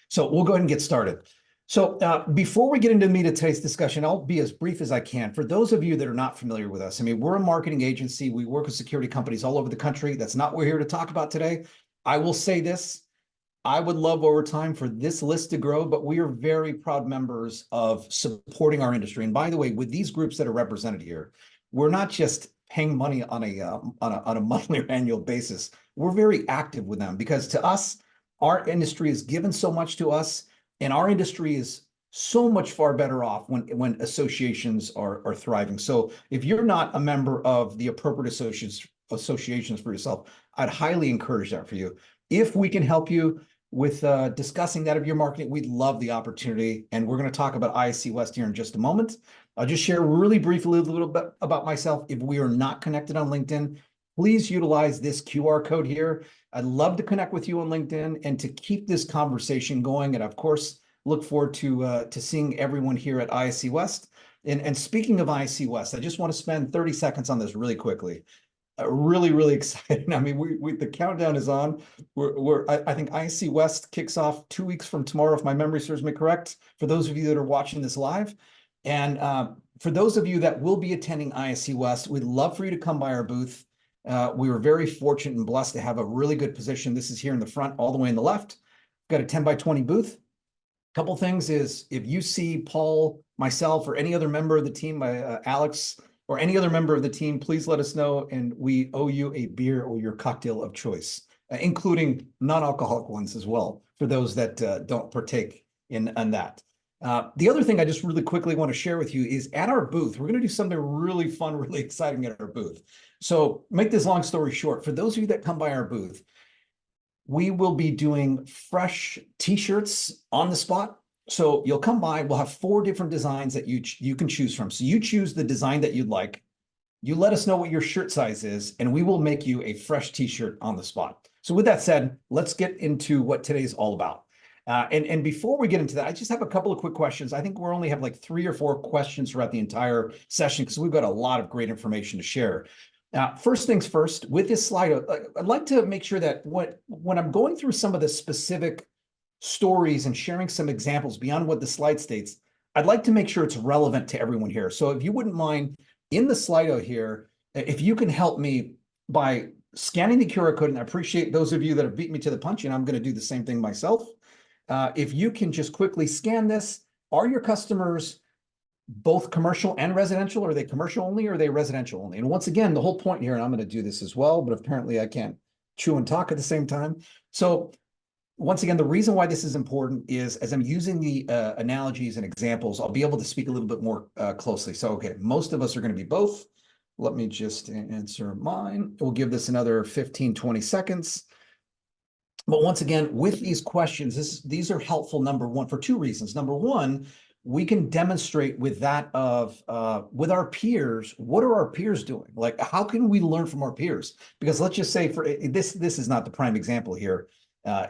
So we'll go ahead and get started. So before we get into the meat of today's discussion, I'll be as brief as I can. For those of you that are not familiar with us, I mean, we're a marketing agency. We work with security companies all over the country. That's not what we're here to talk about today. I will say this. I would love over time for this list to grow, but we are very proud members of supporting our industry. And by the way, with these groups that are represented here, we're not just paying money on a monthly or annual basis. We're very active with them because to us, our industry has given so much to us, and our industry is so much far better off when associations are thriving. So if you're not a member of the appropriate associations for yourself, I'd highly encourage that for you. If we can help you with discussing that of your marketing, we'd love the opportunity. And we're going to talk about ISC West here in just a moment. I'll just share really briefly a little bit about myself. If we are not connected on LinkedIn, please utilize this QR code here. I'd love to connect with you on LinkedIn and to keep this conversation going. And of course, look forward to seeing everyone here at ISC West. And speaking of ISC West, I just want to spend 30 seconds on this really quickly. Really excited. I mean, the countdown is on. I think ISC West kicks off 2 weeks from tomorrow, if my memory serves me correct, for those of you that are watching this live. And for those of you that will be attending ISC West, we'd love for you to come by our booth. We were very fortunate and blessed to have a really good position. This is here in the front, all the way in the left. Got a 10 by 20 booth. Couple things is if you see Paul, myself, or any other member of the team, Alex, or any other member of the team, please let us know, and we owe you a beer or your cocktail of choice, including non-alcoholic ones as well, for those that don't partake in that. The other thing I just really quickly want to share with you is at our booth, we're going to do something really fun, really exciting at our booth. So make this long story short, for those of you that come by our booth, we will be doing fresh t-shirts on the spot. So you'll come by, we'll have 4 different designs that you can choose from. So you choose the design that you'd like. You let us know what your shirt size is, and we will make you a fresh t-shirt on the spot. So with that said, let's get into what today's all about. And before we get into that, I just have a couple of quick questions. I think we only have like 3 or 4 questions throughout the entire session because we've got a lot of great information to share. First things first, with this slide, I'd like to make sure that when I'm going through some of the specific stories and sharing some examples beyond what the slide states, I'd like to make sure it's relevant to everyone here. So if you wouldn't mind, in the Slido here, if you can help me by scanning the QR code, and I appreciate those of you that have beat me to the punch, and I'm going to do the same thing myself. If you can just quickly scan this, are your customers both commercial and residential? Are they commercial only or are they residential only? And once again, the whole point here, and I'm going to do this as well, but apparently I can't chew and talk at the same time. So once again, the reason why this is important is as I'm using the analogies and examples, I'll be able to speak a little bit more closely. So, okay, most of us are going to be both. Let me just answer mine. We'll give this another 15, 20 seconds. But once again, with these questions, these are helpful, number one, for 2 reasons. Number one, we can demonstrate with that of with our peers, what are our peers doing? Like, how can we learn from our peers? Because let's just say for this is not the prime example here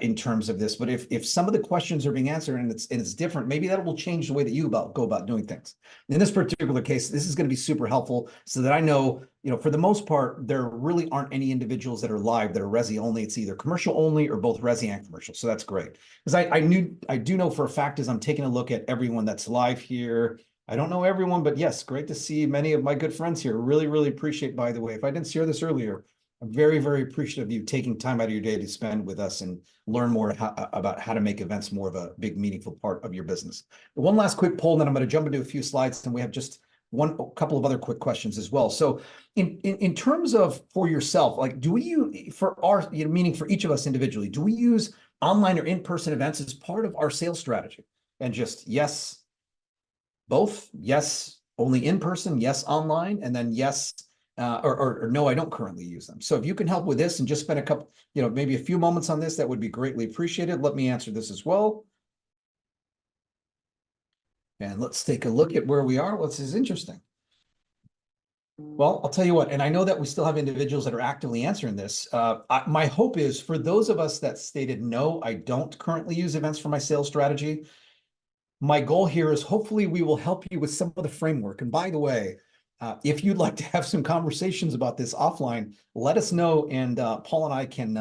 in terms of this, but if some of the questions are being answered and it's different, maybe that will change the way that you go about doing things. In this particular case, this is going to be super helpful so that I know, for the most part, there really aren't any individuals that are live that are resi only. It's either commercial only or both resi and commercial. So that's great. Because I do know for a fact as I'm taking a look at everyone that's live here. I don't know everyone, but yes, great to see many of my good friends here. Really appreciate, by the way, if I didn't share this earlier, I'm very appreciative of you taking time out of your day to spend with us and learn more about how to make events more of a big, meaningful part of your business. One last quick poll, and then I'm going to jump into a few slides, and we have just a couple of other quick questions as well. So in terms of for yourself, like, do we, for our, meaning for each of us individually, do we use online or in-person events as part of our sales strategy? And just yes, both, yes, only in person, yes, online, and then yes, or no, I don't currently use them. So if you can help with this and just spend a couple, maybe a few moments on this, that would be greatly appreciated. Let me answer this as well. And let's take a look at where we are. This is interesting. Well, I'll tell you what, and I know that we still have individuals that are actively answering this. My hope is for those of us that stated, no, I don't currently use events for my sales strategy. My goal here is hopefully we will help you with some of the framework. And by the way, if you'd like to have some conversations about this offline, let us know, and Paul and I can,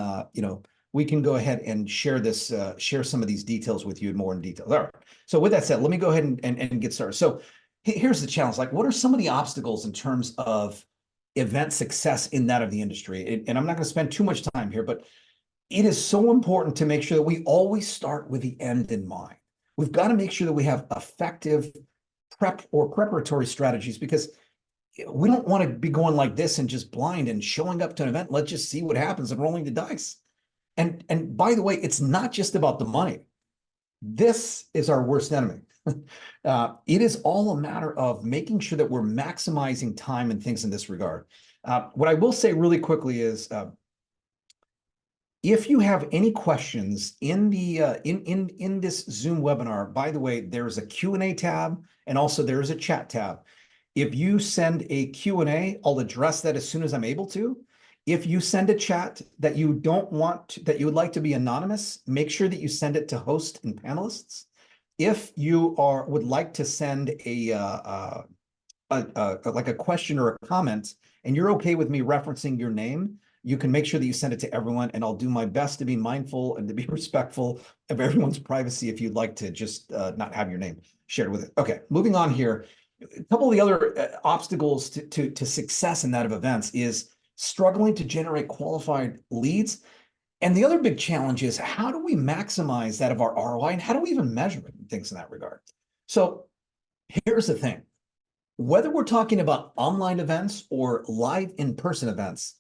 we can go ahead and share this, share some of these details with you more in detail. All right. So with that said, let me go ahead and get started. So here's the challenge. Like, what are some of the obstacles in terms of event success in that of the industry? And I'm not going to spend too much time here, but it is so important to make sure that we always start with the end in mind. We've got to make sure that we have effective prep or preparatory strategies, because we don't want to be going like this and just blind and showing up to an event. Let's just see what happens and rolling the dice. And by the way, it's not just about the money. This is our worst enemy. It is all a matter of making sure that we're maximizing time and things in this regard. What I will say really quickly is, if you have any questions in the in this Zoom webinar, by the way, there's a Q&A tab, and also there is a chat tab. If you send a Q&A, I'll address that as soon as I'm able to. If you send a chat that you don't want to, that you would like to be anonymous, make sure that you send it to host and panelists. If you would like to send like a question or a comment, and you're okay with me referencing your name, you can make sure that you send it to everyone, and I'll do my best to be mindful and to be respectful of everyone's privacy if you'd like to just not have your name shared with it. Okay, moving on here. A couple of the other obstacles to success in that of events is struggling to generate qualified leads. And the other big challenge is, how do we maximize that of our ROI, and how do we even measure it and things in that regard? So here's the thing. Whether we're talking about online events or live in-person events,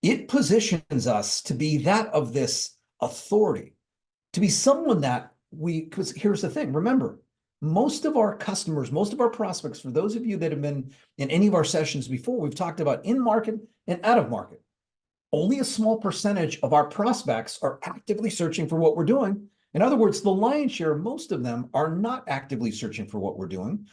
it positions us to be that of this authority, to be someone that because here's the thing, remember, most of our customers, most of our prospects, for those of you that have been in any of our sessions before, we've talked about in market and out of market. Only a small percentage of our prospects are actively searching for what we're doing. In other words, the lion's share, most of them are not actively searching for what we're doing.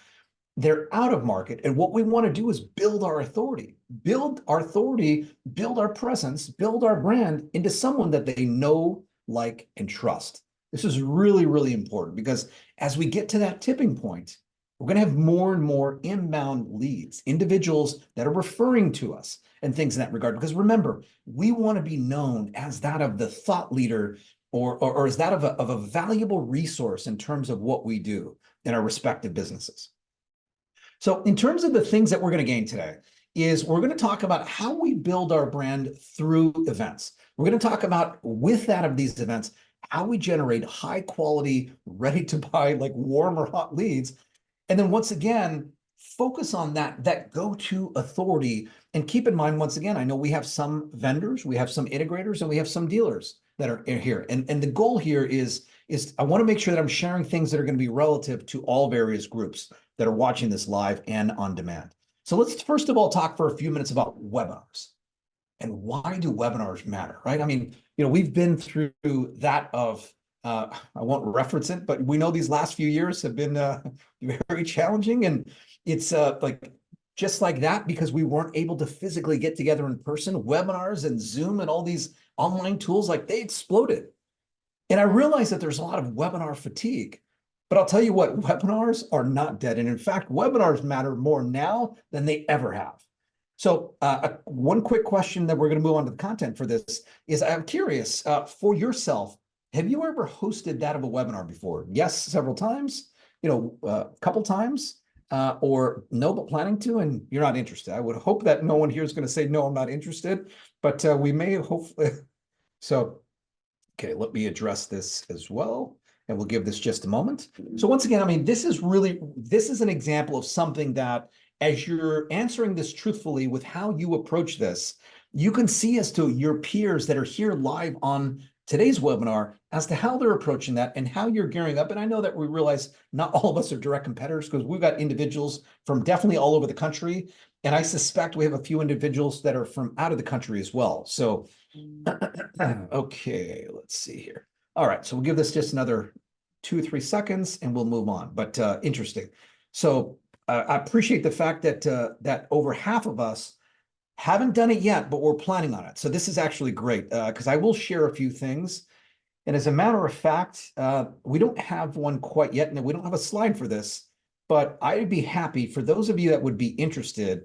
They're out of market. And what we want to do is build our authority, build our presence, build our brand into someone that they know, like, and trust. This is really, really important, because as we get to that tipping point, we're going to have more and more inbound leads, individuals that are referring to us and things in that regard. Because remember, we want to be known as that of the thought leader, or as that of a valuable resource in terms of what we do in our respective businesses. So in terms of the things that we're going to gain today, is we're going to talk about how we build our brand through events. We're going to talk about, with that of these events, how we generate high quality, ready to buy, like warm or hot leads. And then once again, focus on that go-to authority. And keep in mind, once again, I know we have some vendors, we have some integrators, and we have some dealers that are here. And the goal here is I want to make sure that I'm sharing things that are going to be relative to all various groups that are watching this live and on demand. So let's first of all talk for a few minutes about webinars. And why do webinars matter, right? I mean, we've been through that of, I won't reference it, but we know these last few years have been very challenging. And it's like, just like that, because we weren't able to physically get together in person, webinars and Zoom and all these online tools, like, they exploded. And I realize that there's a lot of webinar fatigue. But I'll tell you what, webinars are not dead. And in fact, webinars matter more now than they ever have. So one quick question that we're going to move on to the content for this is, I'm curious, for yourself, have you ever hosted that of a webinar before? Yes, several times, a couple times, or no, but planning to, and you're not interested. I would hope that no one here is going to say, no, I'm not interested, but we may hopefully. So, okay, let me address this as well. And we'll give this just a moment. So once again, I mean, this is an example of something that, as you're answering this truthfully with how you approach this, you can see as to your peers that are here live on today's webinar as to how they're approaching that and how you're gearing up. And I know that we realize not all of us are direct competitors, because we've got individuals from definitely all over the country. And I suspect we have a few individuals that are from out of the country as well. So, okay, let's see here. All right, so we'll give this just another 2 or 3 seconds and we'll move on. But interesting. So I appreciate the fact that that over half of us haven't done it yet, but we're planning on it. So this is actually great, because I will share a few things. And as a matter of fact, we don't have one quite yet, and we don't have a slide for this, but I'd be happy for those of you that would be interested,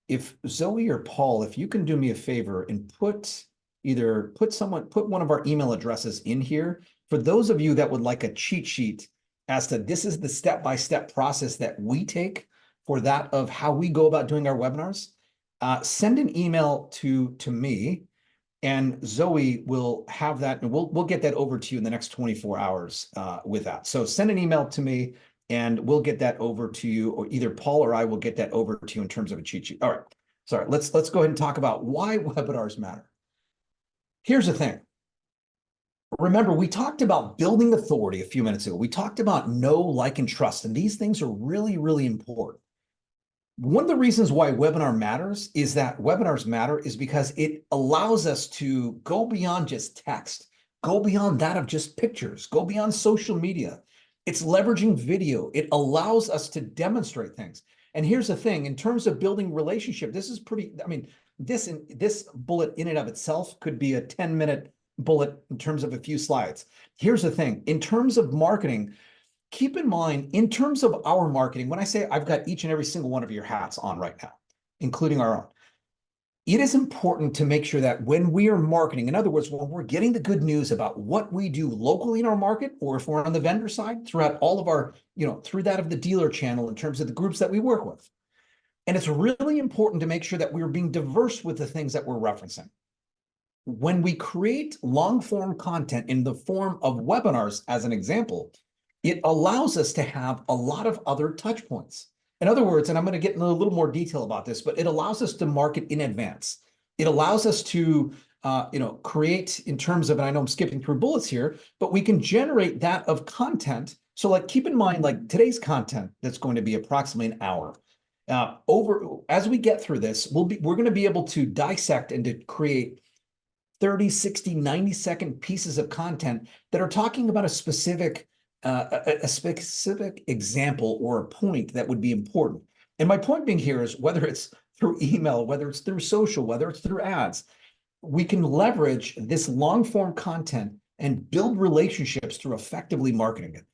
if Zoe or Paul, if you can do me a favor and put either put one of our email addresses in here. For those of you that would like a cheat sheet as to this is the step-by-step process that we take for that of how we go about doing our webinars, send an email to me, and Zoe will have that, and we'll get that over to you in the next 24 hours with that. So send an email to me, and we'll get that over to you, or either Paul or I will get that over to you in terms of a cheat sheet. All right, sorry, let's go ahead and talk about why webinars matter. Here's the thing. Remember, we talked about building authority a few minutes ago. We talked about know, like, and trust, and these things are really, really important. One of the reasons why webinars matter is because it allows us to go beyond just text, go beyond that of just pictures, go beyond social media. It's leveraging video. It allows us to demonstrate things. And here's the thing, in terms of building relationship, this is pretty, I mean, this bullet in and of itself could be a 10-minute bullet in terms of a few slides. Here's the thing, in terms of marketing, keep in mind, in terms of our marketing, when I say I've got each and every single one of your hats on right now, including our own, it is important to make sure that when we are marketing, in other words, when we're getting the good news about what we do locally in our market, or if we're on the vendor side, throughout all of our, through that of the dealer channel in terms of the groups that we work with. And it's really important to make sure that we're being diverse with the things that we're referencing. When we create long-form content in the form of webinars, as an example, it allows us to have a lot of other touch points. In other words, and I'm going to get into a little more detail about this, but it allows us to market in advance. It allows us to, create in terms of, and I know I'm skipping through bullets here, but we can generate that of content. So like, keep in mind, like today's content, that's going to be approximately an hour. As we get through this, we're going to be able to dissect and to create 30, 60, 90-second pieces of content that are talking about a specific example or a point that would be important. And my point being here is, whether it's through email, whether it's through social, whether it's through ads, we can leverage this long form content and build relationships through effectively marketing it.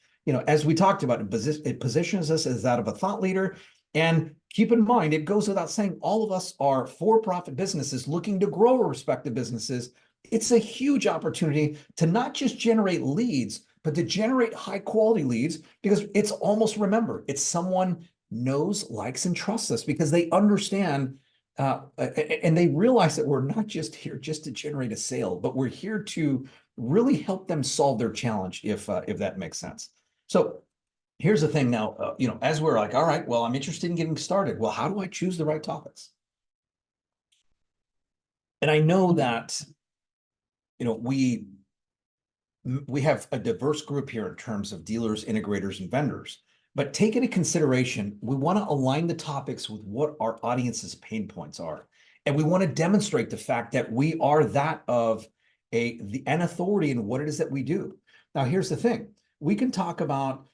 As we talked about, it positions us as that of a thought leader. And keep in mind, it goes without saying, all of us are for-profit businesses looking to grow our respective businesses. It's a huge opportunity to not just generate leads, but to generate high quality leads, because it's almost, remember, it's someone knows, likes, and trusts us, because they understand and they realize that we're not just here just to generate a sale, but we're here to really help them solve their challenge, if that makes sense. So here's the thing now, as we're like, all right, well, I'm interested in getting started. Well, how do I choose the right topics? And I know that, we have a diverse group here in terms of dealers, integrators, and vendors, but take into consideration, we want to align the topics with what our audience's pain points are. And we want to demonstrate the fact that we are that of an authority in what it is that we do. Now, here's the thing. We can talk about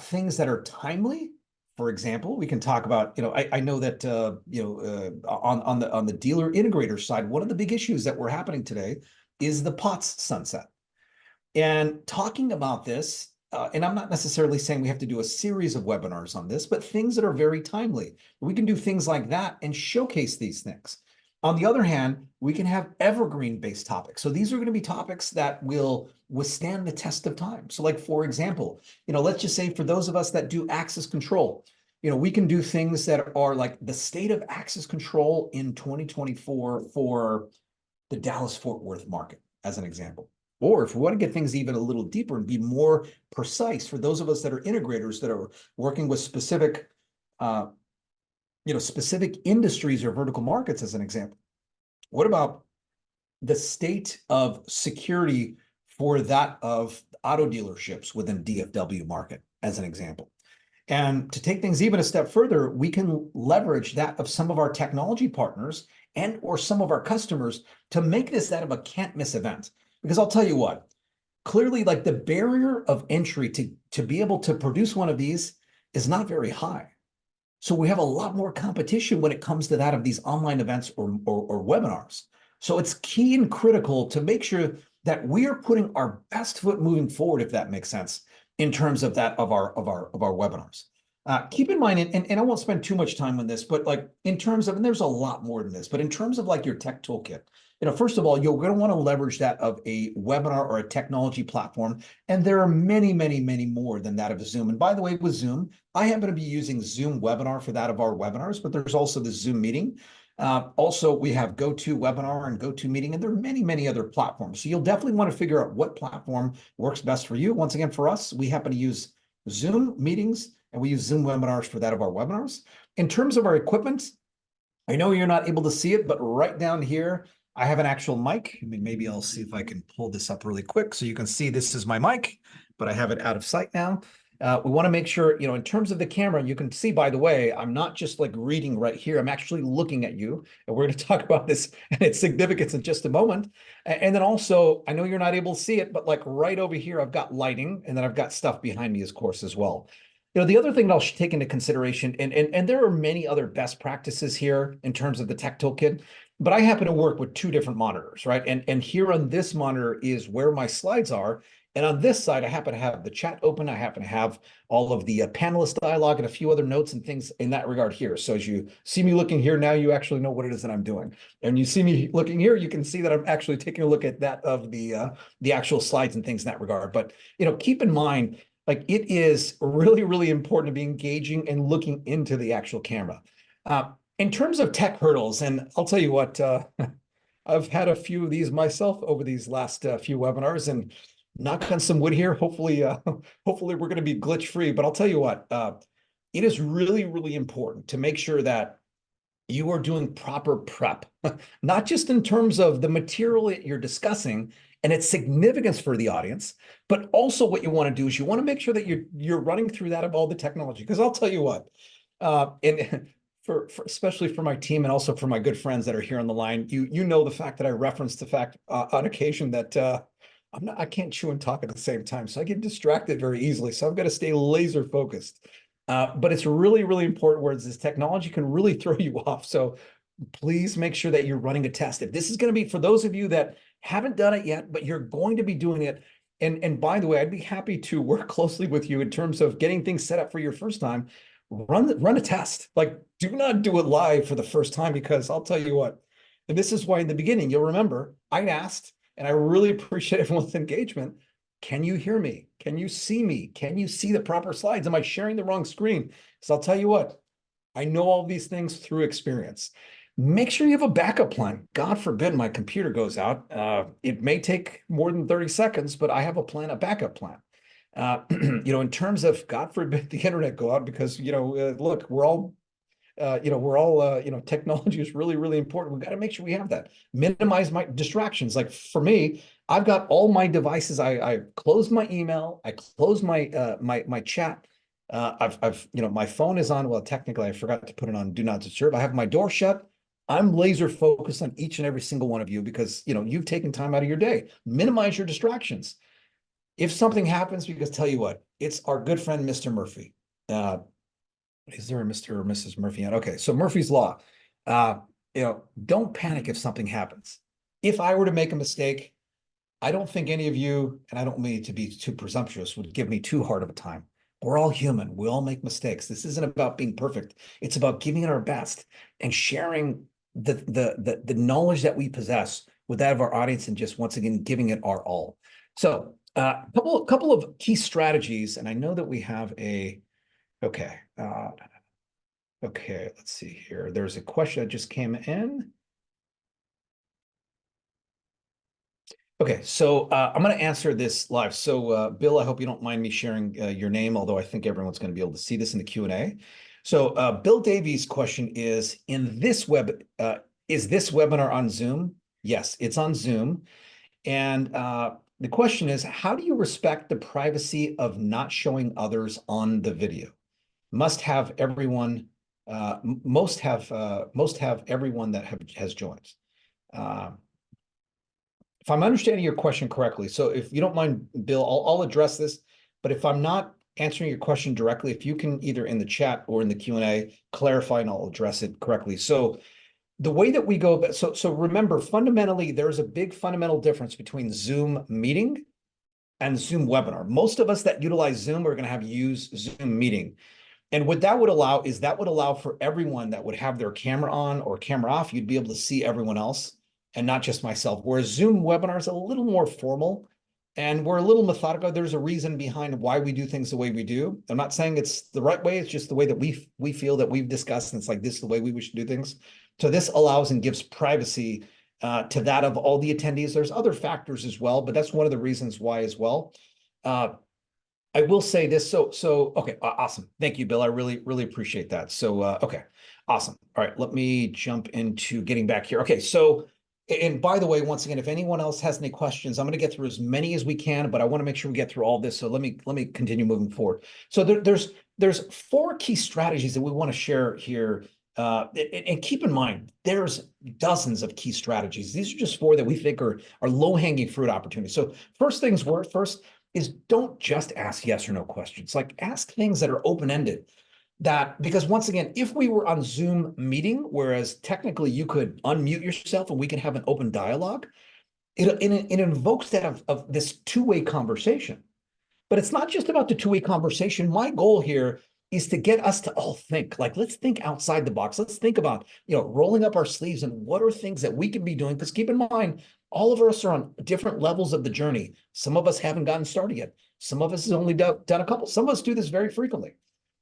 things that are timely. For example, we can talk about, I know that, on the dealer integrator side, one of the big issues that we're happening today is the POTS sunset. And talking about this, and I'm not necessarily saying we have to do a series of webinars on this, but things that are very timely. We can do things like that and showcase these things. On the other hand, we can have evergreen-based topics. So these are going to be topics that will withstand the test of time. So like, for example, let's just say for those of us that do access control, we can do things that are like the state of access control in 2024 for the Dallas-Fort Worth market, as an example. Or if we want to get things even a little deeper and be more precise, for those of us that are integrators that are working with specific, specific industries or vertical markets, as an example, what about the state of security for that of auto dealerships within DFW market, as an example? And to take things even a step further, we can leverage that of some of our technology partners and or some of our customers to make this that of a can't miss event. Because I'll tell you what, clearly, like, the barrier of entry to be able to produce one of these is not very high. So we have a lot more competition when it comes to that of these online events or webinars. So it's key and critical to make sure that we are putting our best foot moving forward, if that makes sense, in terms of that of our webinars. Keep in mind, and I won't spend too much time on this, but like in terms of, and there's a lot more than this, but in terms of like your tech toolkit, first of all, you're going to want to leverage that of a webinar or a technology platform. And there are many, many, many more than that of Zoom. And by the way, with Zoom, I happen to be using Zoom Webinar for that of our webinars, but there's also the Zoom Meeting. Also, we have GoToWebinar and GoToMeeting, and there are many, many other platforms. So you'll definitely want to figure out what platform works best for you. Once again, for us, we happen to use Zoom Meetings and we use Zoom Webinars for that of our webinars. In terms of our equipment, I know you're not able to see it, but right down here, I have an actual mic. I mean, maybe I'll see if I can pull this up really quick so you can see this is my mic, but I have it out of sight now. We want to make sure, in terms of the camera, you can see, by the way, I'm not just like reading right here. I'm actually looking at you. And we're going to talk about this and its significance in just a moment. And then also, I know you're not able to see it, but like right over here, I've got lighting, and then I've got stuff behind me, of course, as well. The other thing that I'll take into consideration, and there are many other best practices here in terms of the tech toolkit, but I happen to work with two different monitors, right? And here on this monitor is where my slides are. And on this side, I happen to have the chat open. I happen to have all of the panelist dialogue and a few other notes and things in that regard here. So as you see me looking here, now you actually know what it is that I'm doing. And you see me looking here, you can see that I'm actually taking a look at that of the actual slides and things in that regard. But, keep in mind, like, it is really, really important to be engaging and looking into the actual camera. In terms of tech hurdles, and I'll tell you what, I've had a few of these myself over these last few webinars, and knock on some wood here. Hopefully, hopefully we're going to be glitch free. But I'll tell you what, it is really, really important to make sure that you are doing proper prep, not just in terms of the material that you're discussing and its significance for the audience, but also what you want to do is you want to make sure that you're running through that of all the technology. Because I'll tell you what, and for especially for my team and also for my good friends that are here on the line, you know the fact that I referenced the fact on occasion that I can't chew and talk at the same time, so I get distracted very easily. So I've got to stay laser focused. But it's really, really important, where this technology can really throw you off. So please make sure that you're running a test. If this is going to be for those of you that haven't done it yet, but you're going to be doing it. And by the way, I'd be happy to work closely with you in terms of getting things set up for your first time. Run a test. Like, do not do it live for the first time, because I'll tell you what, and this is why in the beginning, you'll remember I asked, and I really appreciate everyone's engagement. Can you hear me? Can you see me? Can you see the proper slides? Am I sharing the wrong screen? So I'll tell you what, I know all these things through experience. Make sure you have a backup plan. God forbid my computer goes out. It may take more than 30 seconds, but I have a backup plan. In terms of, God forbid, the internet go out, because, look, we're all technology is really, really important. We've got to make sure we have that. Minimize my distractions. Like for me, I've got all my devices. I closed my email. I closed my my chat. My phone is on. Well, technically, I forgot to put it on Do Not Disturb. I have my door shut. I'm laser focused on each and every single one of you, because you've taken time out of your day. Minimize your distractions. If something happens, because tell you what, it's our good friend Mr. Murphy. Is there a Mr. or Mrs. Murphy yet? Okay, so Murphy's Law. Don't panic if something happens. If I were to make a mistake, I don't think any of you, and I don't mean to be too presumptuous, would give me too hard of a time. We're all human. We all make mistakes. This isn't about being perfect. It's about giving it our best and sharing the knowledge that we possess with that of our audience, and just, once again, giving it our all. So a couple of key strategies, and I know that we have a, okay. Okay, let's see here. There's a question that just came in. Okay, so I'm going to answer this live. So Bill, I hope you don't mind me sharing your name, although I think everyone's going to be able to see this in the Q&A. So Bill Davies' question is, is this webinar on Zoom? Yes, it's on Zoom. And the question is, how do you respect the privacy of not showing others on the video? Most have everyone that has joined. If I'm understanding your question correctly, so if you don't mind, Bill, I'll address this, but if I'm not answering your question directly, if you can either in the chat or in the Q&A clarify, and I'll address it correctly. So the way that we go, so remember, fundamentally, there's a big fundamental difference between Zoom meeting and Zoom webinar. Most of us that utilize Zoom are going to use Zoom meeting. And what that would allow is for everyone that would have their camera on or camera off, you'd be able to see everyone else. and not just myself. Whereas Zoom webinars are a little more formal and we're a little methodical. There's a reason behind why we do things the way we do. I'm not saying it's the right way. It's just the way that we feel that we've discussed. And it's like, this is the way we should do things. So this allows and gives privacy to that of all the attendees. There's other factors as well, but that's one of the reasons why as well. I will say this. Okay, awesome. Thank you, Bill. I really appreciate that. So, okay, awesome. All right, let me jump into getting back here. Okay, so, and by the way, once again, if anyone else has any questions, I'm going to get through as many as we can, but I want to make sure we get through all this. So let me continue moving forward. So there's 4 key strategies that we want to share here. And keep in mind, there's dozens of key strategies. These are just 4 that we think are low-hanging fruit opportunities. So first things first is don't just ask yes or no questions. Like ask things that are open-ended. Because once again, if we were on Zoom meeting, whereas technically you could unmute yourself and we can have an open dialogue, it invokes that of this two-way conversation. But it's not just about the two-way conversation. My goal here is to get us to all think, like, let's think outside the box. Let's think about, rolling up our sleeves and what are things that we can be doing? Because keep in mind, all of us are on different levels of the journey. Some of us haven't gotten started yet. Some of us has only done a couple. Some of us do this very frequently.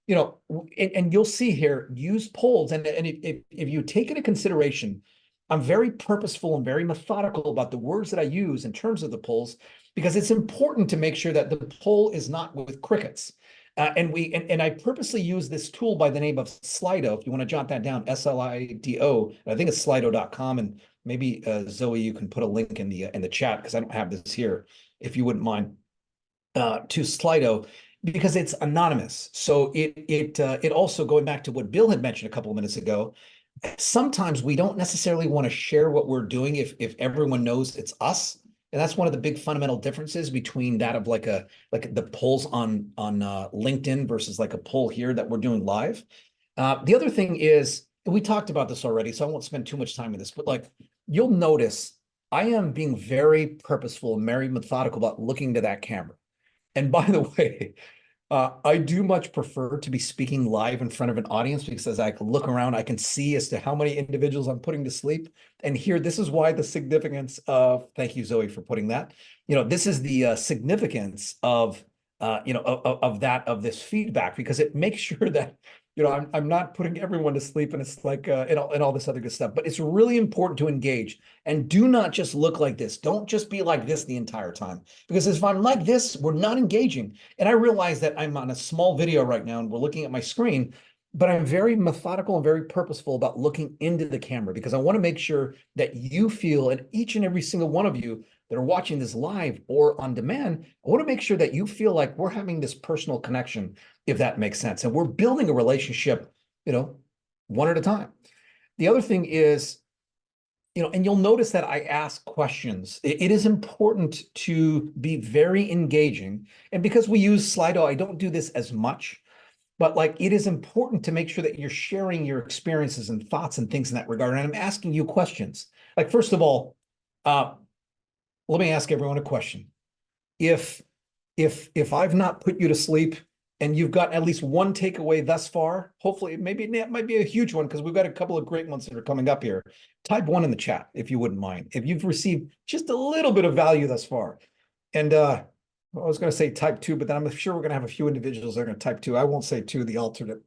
And you'll see here, use polls. And if you take into consideration, I'm very purposeful and very methodical about the words that I use in terms of the polls, because it's important to make sure that the poll is not with crickets. And I purposely use this tool by the name of Slido. If you want to jot that down, Slido. I think it's slido.com. And maybe Zoe, you can put a link in the chat because I don't have this here, if you wouldn't mind, to Slido, because it's anonymous. So it also, going back to what Bill had mentioned a couple of minutes ago, sometimes we don't necessarily want to share what we're doing if everyone knows it's us. And that's one of the big fundamental differences between that of like the polls on LinkedIn versus like a poll here that we're doing live. The other thing is, we talked about this already, so I won't spend too much time with this, but like you'll notice I am being very purposeful and very methodical about looking to that camera. And by the way, I do much prefer to be speaking live in front of an audience, because as I can look around, I can see as to how many individuals I'm putting to sleep. And here, this is why the significance of, thank you, Zoe, for putting that. This is the significance of this feedback, because it makes sure that I'm not putting everyone to sleep, and it's like and all this other good stuff. But it's really important to engage, and do not just look like this. Don't just be like this the entire time, because if I'm like this, we're not engaging. And I realize that I'm on a small video right now and we're looking at my screen, but I'm very methodical and very purposeful about looking into the camera, because I want to make sure that you feel, and each and every single one of you that are watching this live or on demand, I want to make sure that you feel like we're having this personal connection, if that makes sense. And we're building a relationship, one at a time. The other thing is, and you'll notice that I ask questions. It is important to be very engaging. And because we use Slido, I don't do this as much, but like it is important to make sure that you're sharing your experiences and thoughts and things in that regard. And I'm asking you questions. Like, first of all, let me ask everyone a question. If I've not put you to sleep and you've got at least one takeaway thus far, hopefully, maybe it might be a huge one, because we've got a couple of great ones that are coming up here. Type 1 in the chat, if you wouldn't mind, if you've received just a little bit of value thus far. And I was going to say type 2, but then I'm sure we're going to have a few individuals that are going to type 2. I won't say 2, the alternate.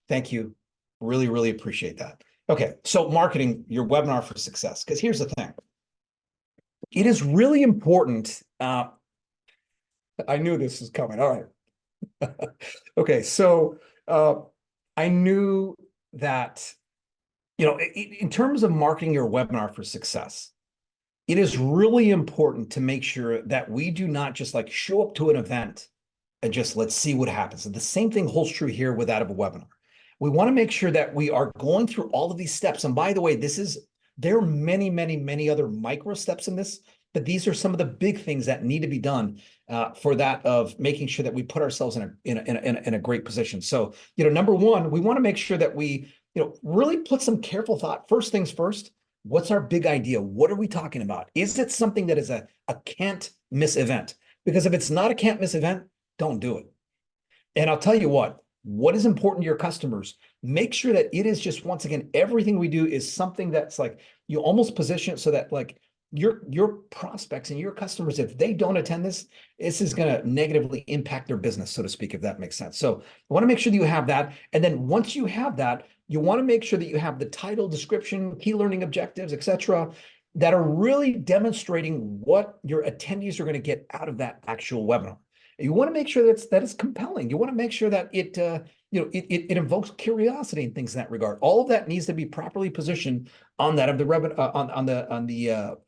Thank you. Really appreciate that. Okay, so marketing your webinar for success, because here's the thing. It is really important. I knew this was coming. All right. Okay, so I knew that, in terms of marketing your webinar for success, it is really important to make sure that we do not just like show up to an event and just let's see what happens. And the same thing holds true here with that of a webinar. We want to make sure that we are going through all of these steps. And by the way, there are many other micro steps in this, but these are some of the big things that need to be done for that of making sure that we put ourselves in a great position. So, number one, we want to make sure that we, really put some careful thought. First things first, what's our big idea? What are we talking about? Is it something that is a can't miss event? Because if it's not a can't miss event, don't do it. And I'll tell you what is important to your customers. make sure that it is just, once again, everything we do is something that's like, you almost position it so that like your prospects and your customers, if they don't attend this, this is going to negatively impact their business, so to speak, if that makes sense. So I want to make sure that you have that. And then once you have that, you want to make sure that you have the title, description, key learning objectives, etc., that are really demonstrating what your attendees are going to get out of that actual webinar. You want to make sure that it's compelling. You want to make sure that it it invokes curiosity and things in that regard. All of that needs to be properly positioned on that of the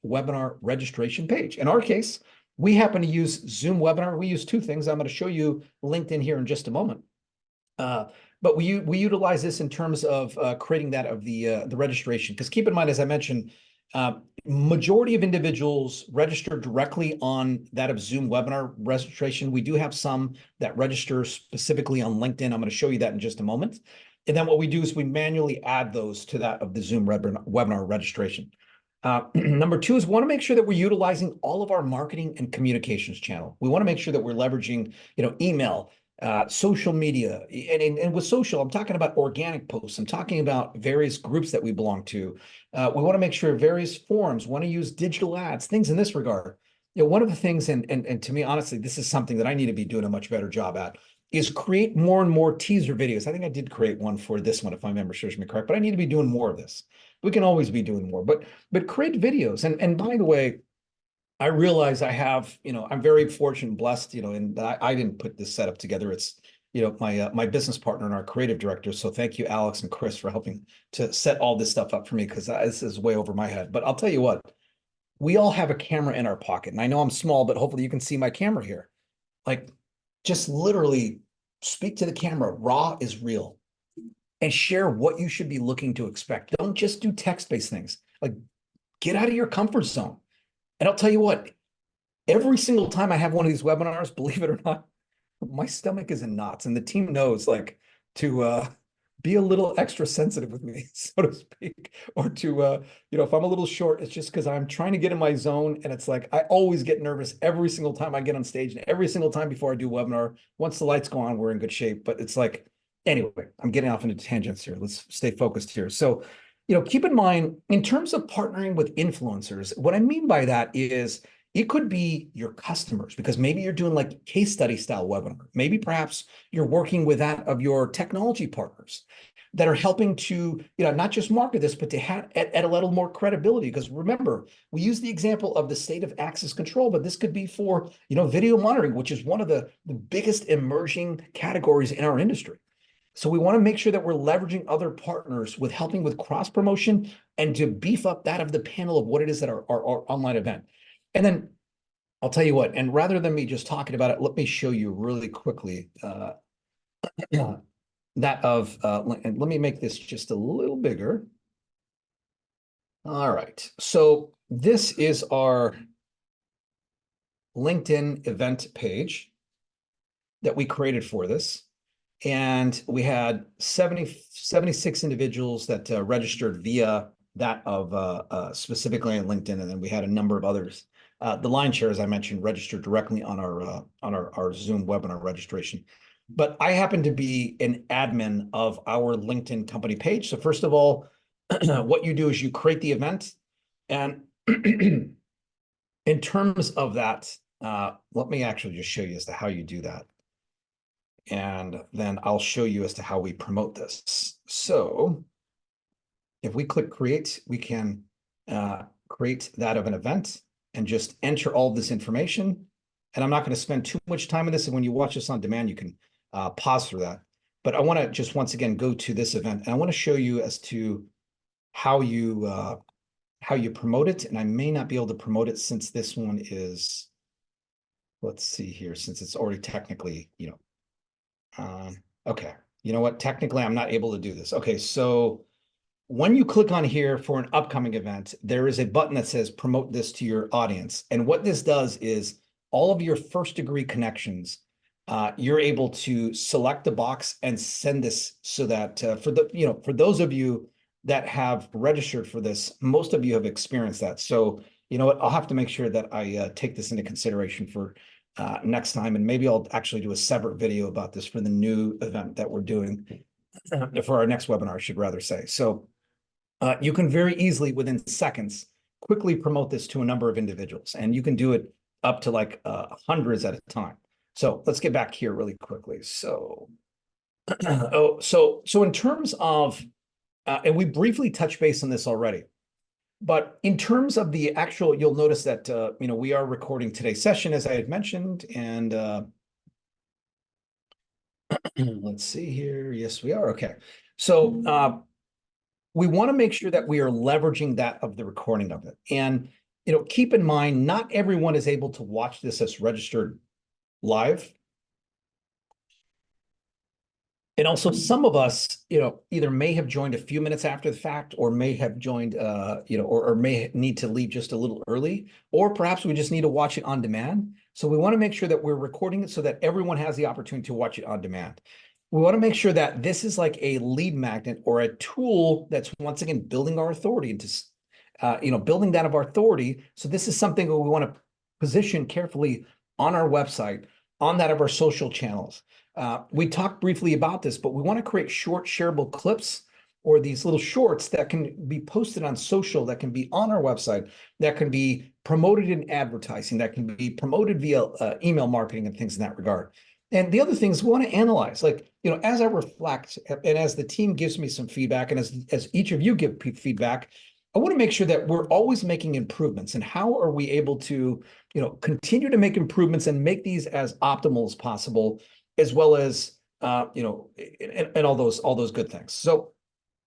webinar registration page. In our case, we happen to use Zoom Webinar. We use two things. I'm going to show you LinkedIn here in just a moment. But we utilize this in terms of creating that of the registration. Because keep in mind, as I mentioned, majority of individuals register directly on that of Zoom Webinar registration. We do have some that register specifically on LinkedIn. I'm going to show you that in just a moment. And then what we do is we manually add those to that of the Zoom webinar registration. Number two is we want to make sure that we're utilizing all of our marketing and communications channel. We want to make sure that we're leveraging, email, social media, and with social, I'm talking about organic posts. I'm talking about various groups that we belong to. We want to make sure various forums, want to use digital ads, things in this regard. One of the things, and to me, honestly, this is something that I need to be doing a much better job at, is create more and more teaser videos. I think I did create one for this one, if my memory serves me correct, but I need to be doing more of this. We can always be doing more, but create videos. And by the way, I realize I have, I'm very fortunate and blessed, and I didn't put this setup together. It's, my business partner and our creative director. So thank you, Alex and Chris, for helping to set all this stuff up for me, because this is way over my head. But I'll tell you what, we all have a camera in our pocket. And I know I'm small, but hopefully you can see my camera here. Like, just literally speak to the camera. Raw is real. And share what you should be looking to expect. Don't just do text-based things. Like, get out of your comfort zone. And I'll tell you what, every single time I have one of these webinars, believe it or not, my stomach is in knots, and the team knows, like, to be a little extra sensitive with me, so to speak, or to, if I'm a little short, it's just because I'm trying to get in my zone. And it's like, I always get nervous every single time I get on stage, and every single time before I do a webinar. Once the lights go on, we're in good shape. But it's like, anyway, I'm getting off into tangents here. Let's stay focused here. So, keep in mind, in terms of partnering with influencers, what I mean by that is it could be your customers, because maybe you're doing like case study style webinar. Maybe perhaps you're working with that of your technology partners that are helping to, not just market this, but to add a little more credibility. Because remember, we use the example of the state of access control, but this could be for, video monitoring, which is one of the biggest emerging categories in our industry. So we want to make sure that we're leveraging other partners with helping with cross promotion and to beef up that of the panel of what it is that our online event. And then I'll tell you what, and rather than me just talking about it, let me show you really quickly that of, and let me make this just a little bigger. All right, so this is our LinkedIn event page that we created for this. And we had 76 individuals that registered via that of specifically on LinkedIn. And then we had a number of others. The lion's share, as I mentioned, registered directly on our Zoom webinar registration. But I happen to be an admin of our LinkedIn company page. So first of all, what you do is you create the event. And in terms of that, let me actually just show you as to how you do that. And then I'll show you as to how we promote this. So if we click create, we can create that of an event and just enter all this information. And I'm not going to spend too much time on this. And when you watch this on demand, you can pause for that. But I want to just once again go to this event, and I want to show you as to how you promote it. And I may not be able to promote it since this one is, let's see here, since it's already technically, okay, you know what? Technically, I'm not able to do this. Okay, so when you click on here for an upcoming event, there is a button that says promote this to your audience. And what this does is all of your first degree connections, you're able to select a box and send this so that for those of you that have registered for this, most of you have experienced that. So you know what? I'll have to make sure that I take this into consideration for next time, and maybe I'll actually do a separate video about this for the new event that we're doing. for our next webinar, I should rather say. So you can very easily, within seconds, quickly promote this to a number of individuals, and you can do it up to like hundreds at a time. So let's get back here really quickly. So, so in terms of, and we briefly touched base on this already, but in terms of the actual, you'll notice that we are recording today's session, as I had mentioned, and let's see here. Yes, we are. Okay, so we want to make sure that we are leveraging that of the recording of it. And, keep in mind, not everyone is able to watch this as registered live. And also some of us, either may have joined a few minutes after the fact, or may have joined, or may need to leave just a little early, or perhaps we just need to watch it on demand. So we want to make sure that we're recording it so that everyone has the opportunity to watch it on demand. We want to make sure that this is like a lead magnet or a tool that's, once again, building our authority into, building that of our authority. So this is something that we want to position carefully on our website, on that of our social channels. We talked briefly about this, but we want to create short shareable clips or these little shorts that can be posted on social, that can be on our website, that can be promoted in advertising, that can be promoted via email marketing and things in that regard. And the other things we want to analyze, like, as I reflect and as the team gives me some feedback, and as each of you give feedback, I want to make sure that we're always making improvements. And how are we able to, continue to make improvements and make these as optimal as possible, as well as, and all those good things. So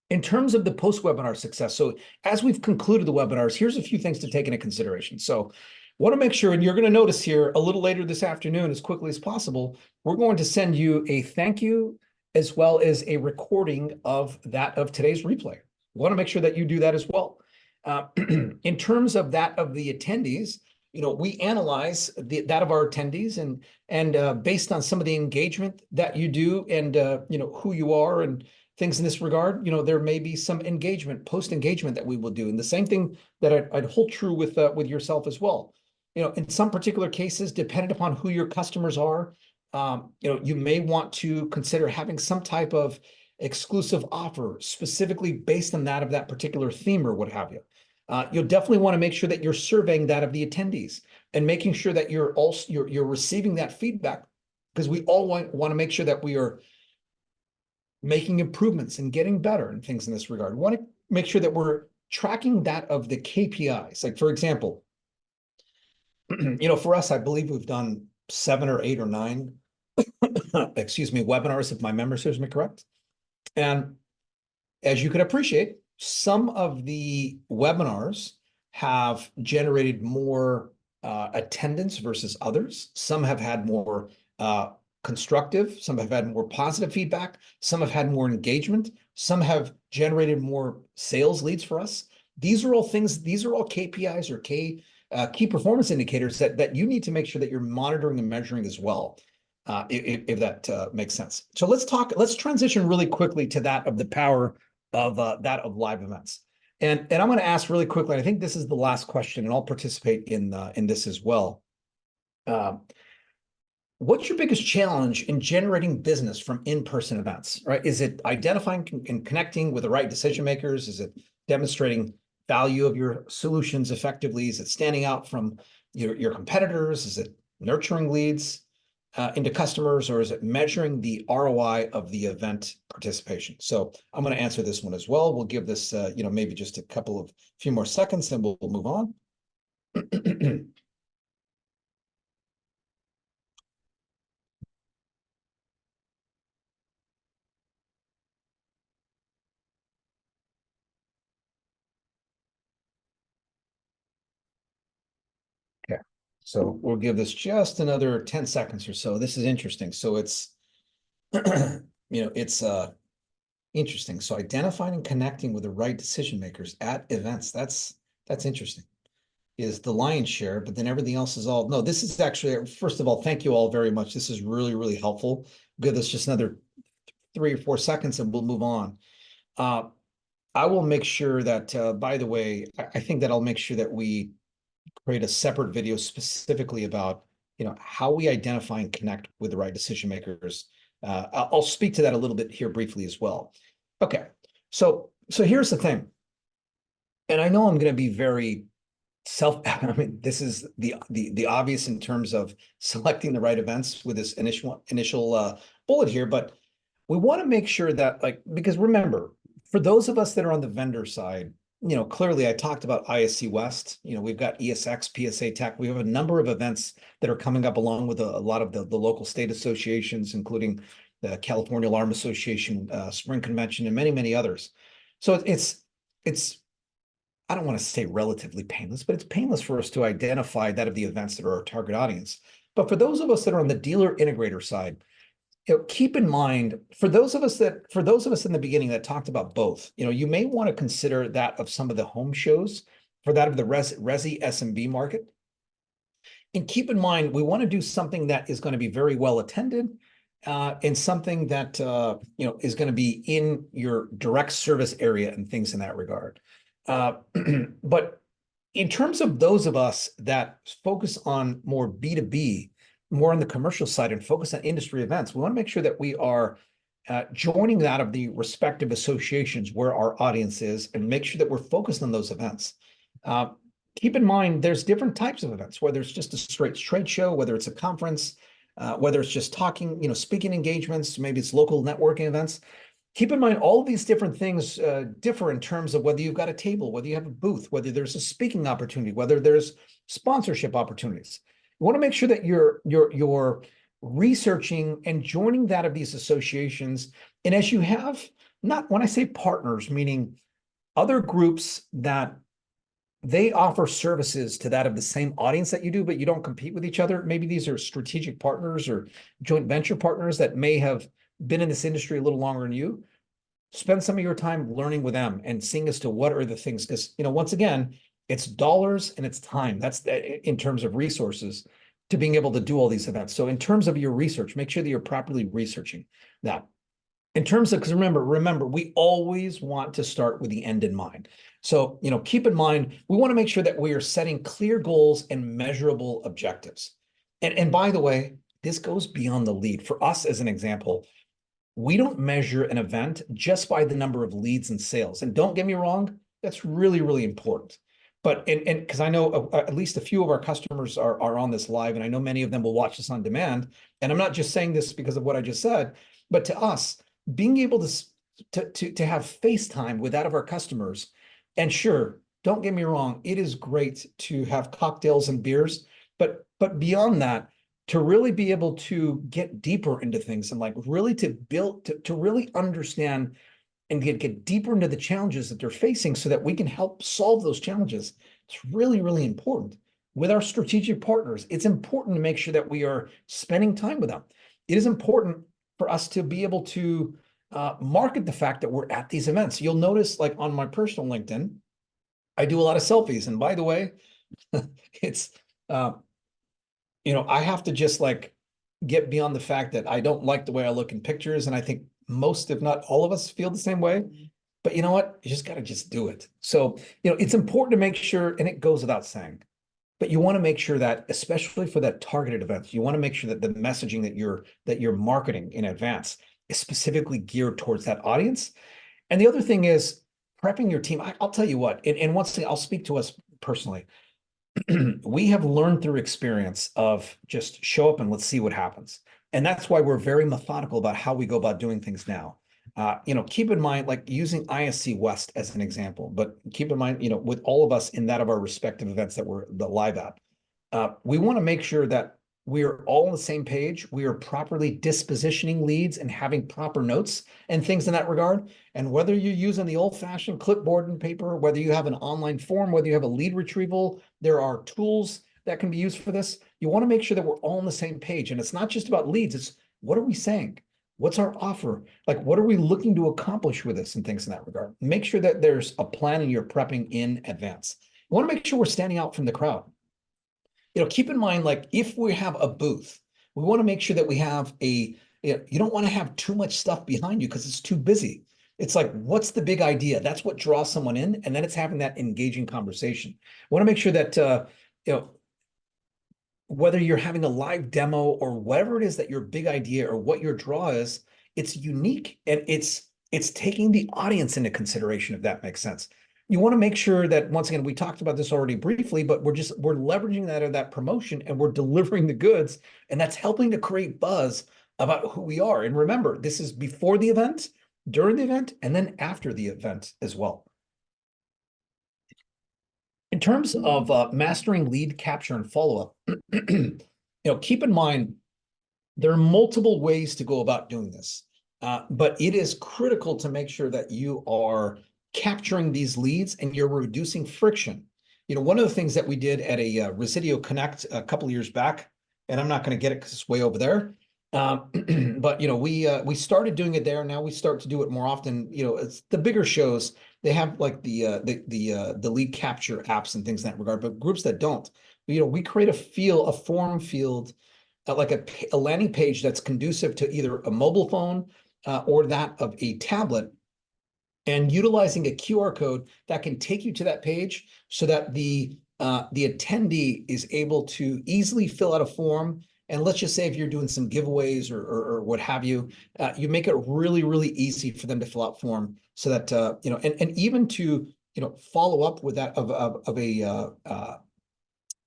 in terms of the post-webinar success, so as we've concluded the webinars, here's a few things to take into consideration. So want to make sure, and you're going to notice here a little later this afternoon, as quickly as possible, we're going to send you a thank you as well as a recording of today's replay. We want to make sure that you do that as well. In terms of that of the attendees, we analyze that of our attendees, and based on some of the engagement that you do, and who you are and things in this regard, there may be some engagement, post-engagement that we will do. And the same thing that I'd hold true with yourself as well. In some particular cases, dependent upon who your customers are, you may want to consider having some type of exclusive offer specifically based on that of that particular theme or what have you. You'll definitely want to make sure that you're surveying that of the attendees and making sure that you're receiving that feedback, because we all want to make sure that we are making improvements and getting better and things in this regard. We want to make sure that we're tracking that of the KPIs. Like, for example, for us, I believe we've done 7 or 8 or 9, webinars, if my memory serves me correct. And as you can appreciate, some of the webinars have generated more attendance versus others. Some have had more constructive, some have had more positive feedback, some have had more engagement, some have generated more sales leads for us. These are all things, these are all KPIs or key performance indicators that you need to make sure that you're monitoring and measuring as well, if that makes sense. So let's transition really quickly to that of the power of that of live events. And I'm going to ask really quickly, and I think this is the last question, and I'll participate in this as well. What's your biggest challenge in generating business from in-person events, right? Is it identifying and connecting with the right decision makers? Is it demonstrating value of your solutions effectively? Is it standing out from your competitors? Is it nurturing leads into customers, or is it measuring the ROI of the event participation? So I'm going to answer this one as well. We'll give this, maybe just a few more seconds, and we'll move on. Okay, so we'll give this just another 10 seconds or so. This is interesting. So it's, it's interesting. So identifying and connecting with the right decision makers at events, that's interesting, is the lion's share, but then everything else is all, no, this is actually, first of all, thank you all very much. This is really, really helpful. Give this just another 3 or 4 seconds and we'll move on. I will make sure that, by the way, I think that I'll make sure that we create a separate video specifically about, how we identify and connect with the right decision makers I'll speak to that a little bit here briefly as well. Okay, so here's the thing, and I know I'm going to be very I mean, this is the obvious in terms of selecting the right events with this initial bullet here, but we want to make sure that, like, because remember, for those of us that are on the vendor side, clearly I talked about ISC West. We've got ESX, PSA Tech. We have a number of events that are coming up along with a lot of the local state associations, including the California Alarm Association, Spring Convention, and many, many others. So it's I don't want to say relatively painless, but it's painless for us to identify that of the events that are our target audience. But for those of us that are on the dealer integrator side, keep in mind, for those of us in the beginning that talked about both, you may want to consider that of some of the home shows for that of the Resi SMB market. And keep in mind, we want to do something that is going to be very well attended, and something that is going to be in your direct service area and things in that regard. But in terms of those of us that focus on more B2B, more on the commercial side and focus on industry events, we want to make sure that we are joining that of the respective associations where our audience is and make sure that we're focused on those events. Keep in mind, there's different types of events, whether it's just a straight trade show, whether it's a conference, whether it's just talking, speaking engagements, maybe it's local networking events. Keep in mind, all of these different things differ in terms of whether you've got a table, whether you have a booth, whether there's a speaking opportunity, whether there's sponsorship opportunities. You want to make sure that you're researching and joining that of these associations. And as you have, not when I say partners, meaning other groups that they offer services to that of the same audience that you do, but you don't compete with each other. Maybe these are strategic partners or joint venture partners that may have been in this industry a little longer than you. Spend some of your time learning with them and seeing as to what are the things, because once again, it's dollars and it's time. That's in terms of resources to being able to do all these events. So in terms of your research, make sure that you're properly researching that. In terms of, because remember, we always want to start with the end in mind. So, keep in mind, we want to make sure that we are setting clear goals and measurable objectives. And by the way, this goes beyond the lead. For us, as an example, we don't measure an event just by the number of leads and sales. And don't get me wrong, that's really, really important. But, and because I know at least a few of our customers are on this live, and I know many of them will watch this on demand. And I'm not just saying this because of what I just said, but to us, being able to have FaceTime with that of our customers. And sure, don't get me wrong, it is great to have cocktails and beers, but beyond that, to really be able to get deeper into things and like really to build, to really understand and get deeper into the challenges that they're facing so that we can help solve those challenges. It's really, really important. With our strategic partners, it's important to make sure that we are spending time with them. It is important for us to be able to market the fact that we're at these events. You'll notice, like on my personal LinkedIn, I do a lot of selfies. And by the way, it's, I have to just like get beyond the fact that I don't like the way I look in pictures. And I think most, if not all of us, feel the same way. But you know what? You just got to just do it. So, it's important to make sure, and it goes without saying, but you want to make sure that, especially for that targeted events, you want to make sure that the messaging that you're marketing in advance is specifically geared towards that audience. And the other thing is prepping your team. I'll tell you what, and once again, I'll speak to us personally. We have learned through experience of just show up and let's see what happens. And that's why we're very methodical about how we go about doing things now. Keep in mind, like using ISC West as an example, but keep in mind, with all of us in that of our respective events that we're live at, we want to make sure that we are all on the same page. We are properly dispositioning leads and having proper notes and things in that regard. And whether you're using the old-fashioned clipboard and paper, whether you have an online form, whether you have a lead retrieval, there are tools that can be used for this. You want to make sure that we're all on the same page. And it's not just about leads. It's what are we saying? What's our offer? Like, what are we looking to accomplish with this and things in that regard? Make sure that there's a plan and you're prepping in advance. You want to make sure we're standing out from the crowd. Keep in mind, like if we have a booth, we want to make sure that we have you don't want to have too much stuff behind you because it's too busy. It's like, what's the big idea? That's what draws someone in. And then it's having that engaging conversation. We want to make sure that, whether you're having a live demo or whatever it is that your big idea or what your draw is, it's unique and it's taking the audience into consideration, if that makes sense. You want to make sure that, once again, we talked about this already briefly, but we're leveraging that promotion and we're delivering the goods, and that's helping to create buzz about who we are. And remember, this is before the event, during the event, and then after the event as well. In terms of mastering lead capture and follow-up, keep in mind there are multiple ways to go about doing this, but it is critical to make sure that you are capturing these leads and you're reducing friction. One of the things that we did at a Residio Connect a couple of years back, and I'm not going to get it because it's way over there, but we started doing it there. Now we start to do it more often. It's the bigger shows. They have like the lead capture apps and things in that regard, but groups that don't, we create a form field, like a landing page that's conducive to either a mobile phone or that of a tablet, and utilizing a QR code that can take you to that page so that the attendee is able to easily fill out a form. And let's just say if you're doing some giveaways or what have you, you make it really, really easy for them to fill out form so that, and even to, follow up with that of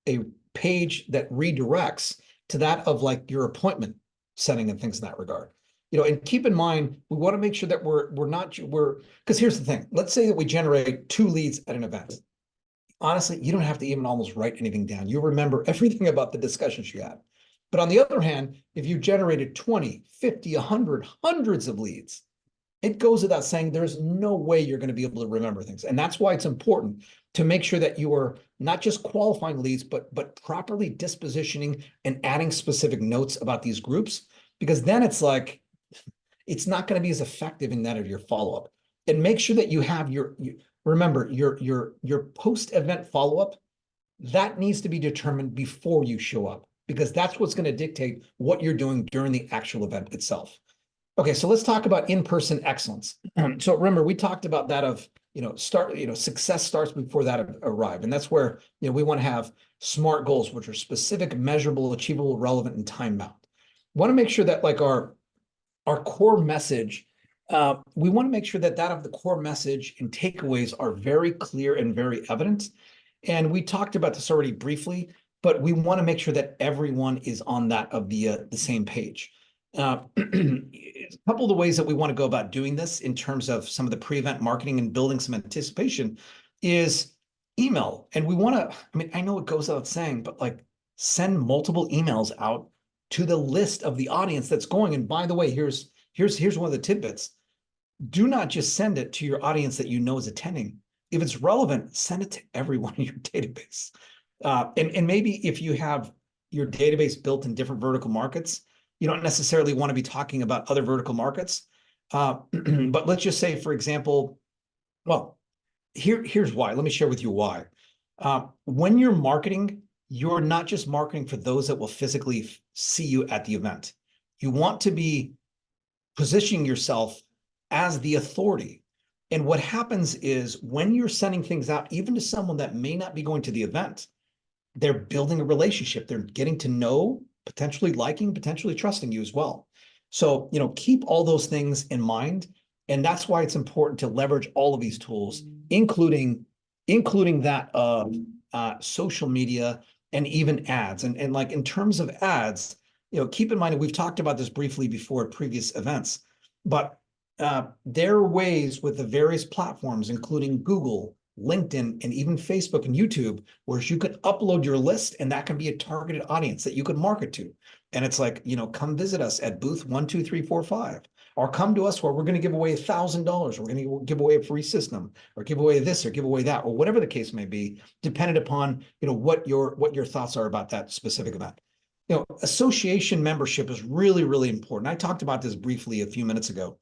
a page that redirects to that of like your appointment setting and things in that regard. And keep in mind, we want to make sure that we're because here's the thing. Let's say that we generate 2 leads at an event. Honestly, you don't have to even almost write anything down. You remember everything about the discussions you had. But on the other hand, if you generated 20, 50, 100, hundreds of leads, it goes without saying there's no way you're going to be able to remember things. And that's why it's important to make sure that you are not just qualifying leads, but properly dispositioning and adding specific notes about these groups, because then it's like, it's not going to be as effective in that of your follow-up. And make sure that you have remember your post-event follow-up, that needs to be determined before you show up, because that's what's going to dictate what you're doing during the actual event itself. Okay, so let's talk about in-person excellence. So remember, we talked about that of, success starts before that arrive. And that's where, we want to have SMART goals, which are specific, measurable, achievable, relevant, and time-bound. We want to make sure that like our core message, we want to make sure that of the core message and takeaways are very clear and very evident. And we talked about this already briefly, but we want to make sure that everyone is on that of the same page. A couple of the ways that we want to go about doing this in terms of some of the pre-event marketing and building some anticipation is email. And we want to, I know it goes without saying, but like send multiple emails out to the list of the audience that's going. And by the way, here's one of the tidbits. Do not just send it to your audience that you know is attending. If it's relevant, send it to everyone in your database. And maybe if you have your database built in different vertical markets, you don't necessarily want to be talking about other vertical markets. But let's just say, for example, well, here's why. Let me share with you why. When you're marketing, you're not just marketing for those that will physically see you at the event. You want to be positioning yourself as the authority. And what happens is when you're sending things out, even to someone that may not be going to the event, they're building a relationship. They're getting to know, potentially liking, potentially trusting you as well. So, keep all those things in mind. And that's why it's important to leverage all of these tools, including that of social media and even ads. And like in terms of ads, keep in mind, and we've talked about this briefly before at previous events, but there are ways with the various platforms, including Google, LinkedIn, and even Facebook and YouTube, where you could upload your list and that can be a targeted audience that you could market to. And it's like, come visit us at booth 12345, or come to us where we're going to give away $1,000. We're going to give away a free system, or give away this, or give away that, or whatever the case may be, dependent upon, what your thoughts are about that specific event. Association membership is really, really important. I talked about this briefly a few minutes ago.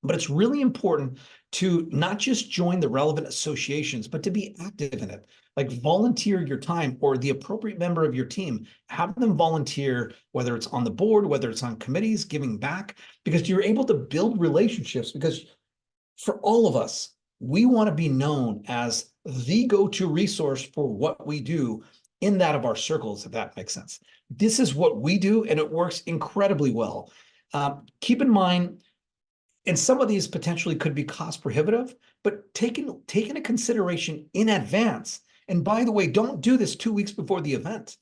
But it's really important to not just join the relevant associations, but to be active in it. Like volunteer your time, or the appropriate member of your team, have them volunteer, whether it's on the board, whether it's on committees, giving back, because you're able to build relationships. Because for all of us, we want to be known as the go-to resource for what we do in that of our circles, if that makes sense. This is what we do, and it works incredibly well. Keep in mind, and some of these potentially could be cost prohibitive, but taking into consideration in advance. And by the way, don't do this 2 weeks before the event.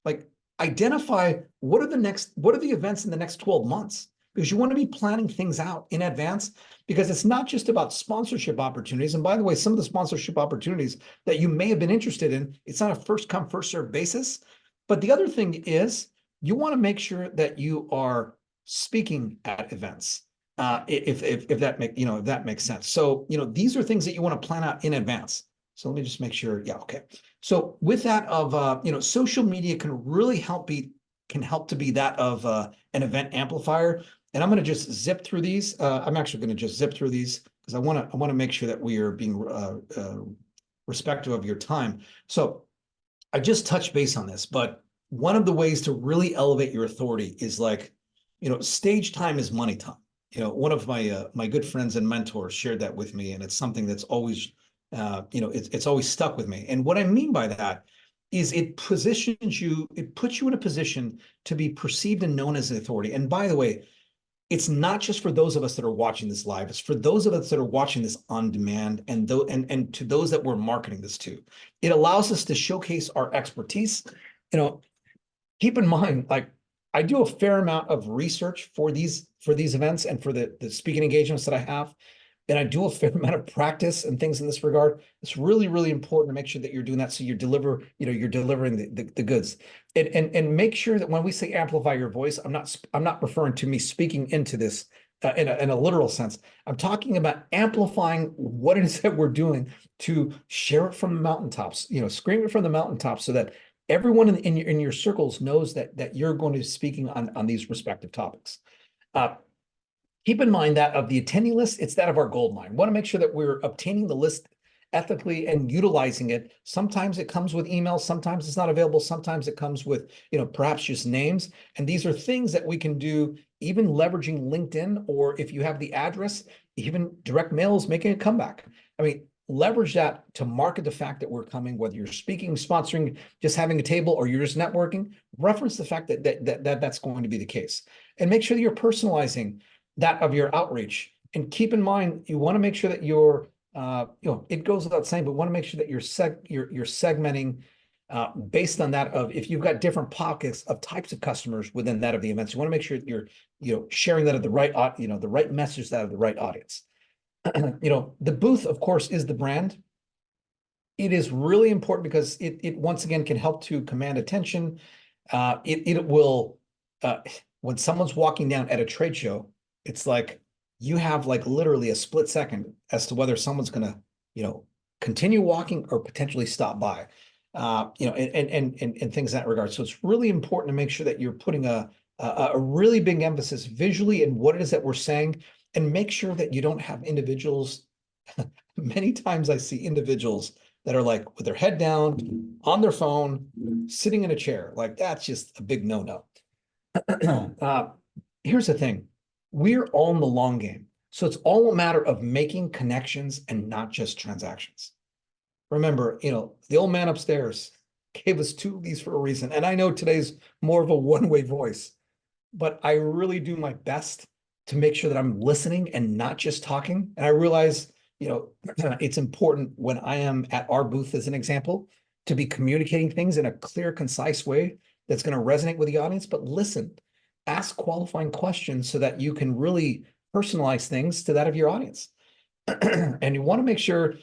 Like, identify what are the events in the next 12 months, because you want to be planning things out in advance, because it's not just about sponsorship opportunities. And by the way, some of the sponsorship opportunities that you may have been interested in, it's on a first come, first served basis. But the other thing is, you want to make sure that you are speaking at events. If that makes sense. So, these are things that you want to plan out in advance. So let me just make sure. Yeah, okay. So with that of, social media can really help to be that of an event amplifier. And I'm going to just zip through these. I'm actually going to just zip through these because I want to make sure that we are being respectful of your time. So I just touched base on this, but one of the ways to really elevate your authority is like, stage time is money time. One of my good friends and mentors shared that with me, and it's something that's always, it's always stuck with me. And what I mean by that is it puts you in a position to be perceived and known as an authority. And by the way, it's not just for those of us that are watching this live, it's for those of us that are watching this on demand, and to those that we're marketing this to. It allows us to showcase our expertise. Keep in mind, like, I do a fair amount of research for these events and for the speaking engagements that I have. And I do a fair amount of practice and things in this regard. It's really, really important to make sure that you're doing that, so you're delivering the goods. And make sure that when we say amplify your voice, I'm not referring to me speaking into this in a literal sense. I'm talking about amplifying what it is that we're doing to share it from the mountaintops, scream it from the mountaintops, so that everyone in your circles knows that you're going to be speaking on these respective topics. Keep in mind that of the attendee list, it's that of our gold mine. We want to make sure that we're obtaining the list ethically and utilizing it. Sometimes it comes with emails, sometimes it's not available, sometimes it comes with, perhaps just names. And these are things that we can do, even leveraging LinkedIn, or if you have the address, even direct mail is making a comeback. I mean, leverage that to market the fact that we're coming, whether you're speaking, sponsoring, just having a table, or you're just networking. Reference the fact that's going to be the case, and make sure that you're personalizing that of your outreach. And keep in mind, you want to make sure that you're, it goes without saying, but want to make sure that you're segmenting based on that of, if you've got different pockets of types of customers within that of the events, you want to make sure that you're, sharing that at the right, the right message, that of the right audience. The booth, of course, is the brand. It is really important because it once again can help to command attention. It will, when someone's walking down at a trade show, it's like you have like literally a split second as to whether someone's going to, continue walking or potentially stop by, and things in that regard. So it's really important to make sure that you're putting a really big emphasis visually in what it is that we're saying, and make sure that you don't have individuals. Many times I see individuals that are like with their head down on their phone, sitting in a chair. Like, that's just a big no-no. Here's the thing. We're all in the long game. So it's all a matter of making connections and not just transactions. Remember, the old man upstairs gave us 2 of these for a reason. And I know today's more of a one-way voice, but I really do my best to make sure that I'm listening and not just talking. And I realize, it's important when I am at our booth, as an example, to be communicating things in a clear, concise way that's going to resonate with the audience. But listen, ask qualifying questions so that you can really personalize things to that of your audience. And you want to make sure,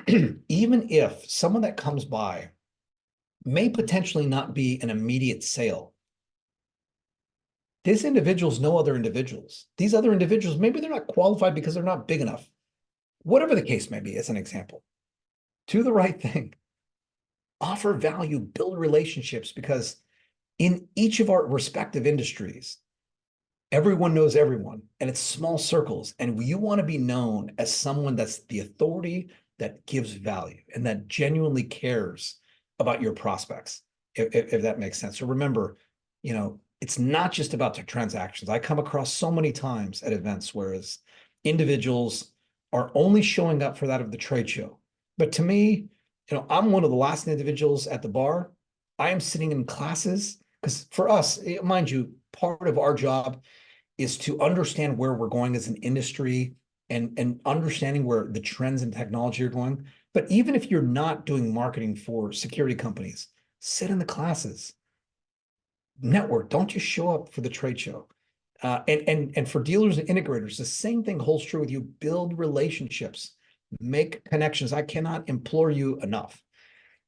even if someone that comes by may potentially not be an immediate sale, these individuals know other individuals. These other individuals, maybe they're not qualified because they're not big enough. Whatever the case may be, as an example, do the right thing. Offer value, build relationships, because in each of our respective industries, everyone knows everyone, and it's small circles. And you want to be known as someone that's the authority that gives value and that genuinely cares about your prospects, if that makes sense. So remember, it's not just about the transactions. I come across so many times at events, whereas individuals are only showing up for that of the trade show. But to me, I'm one of the last individuals at the bar. I am sitting in classes because for us, mind you, part of our job is to understand where we're going as an industry and understanding where the trends in technology are going. But even if you're not doing marketing for security companies, sit in the classes, network. Don't just show up for the trade show. And for dealers and integrators, the same thing holds true with you. Build relationships, make connections. I cannot implore you enough.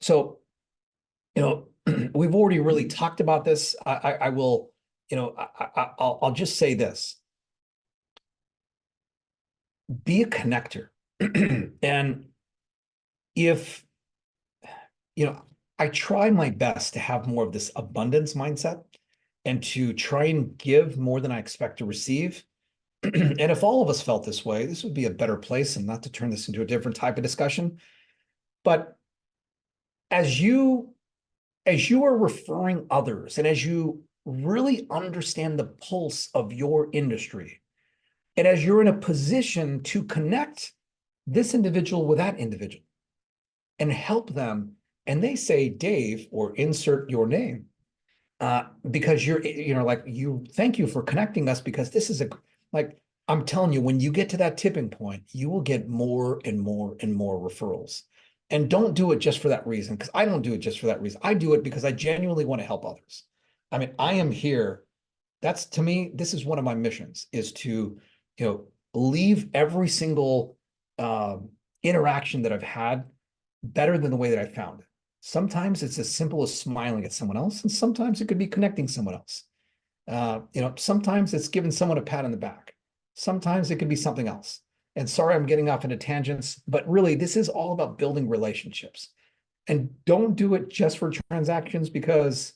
So, we've already really talked about this. I will, I'll just say this: be a connector. And if, I try my best to have more of this abundance mindset and to try and give more than I expect to receive. And if all of us felt this way, this would be a better place, and not to turn this into a different type of discussion. But as you are referring others and as you really understand the pulse of your industry, and as you're in a position to connect this individual with that individual and help them, and they say, Dave, or insert your name, because thank you for connecting us, because this is I'm telling you, when you get to that tipping point, you will get more and more and more referrals. And don't do it just for that reason, because I don't do it just for that reason. I do it because I genuinely want to help others. I mean, I am here. That's, to me, this is one of my missions, is to, leave every single interaction that I've had better than the way that I found it. Sometimes it's as simple as smiling at someone else, and sometimes it could be connecting someone else. Sometimes it's giving someone a pat on the back. Sometimes it could be something else. And sorry, I'm getting off into tangents, but really, this is all about building relationships. And don't do it just for transactions, because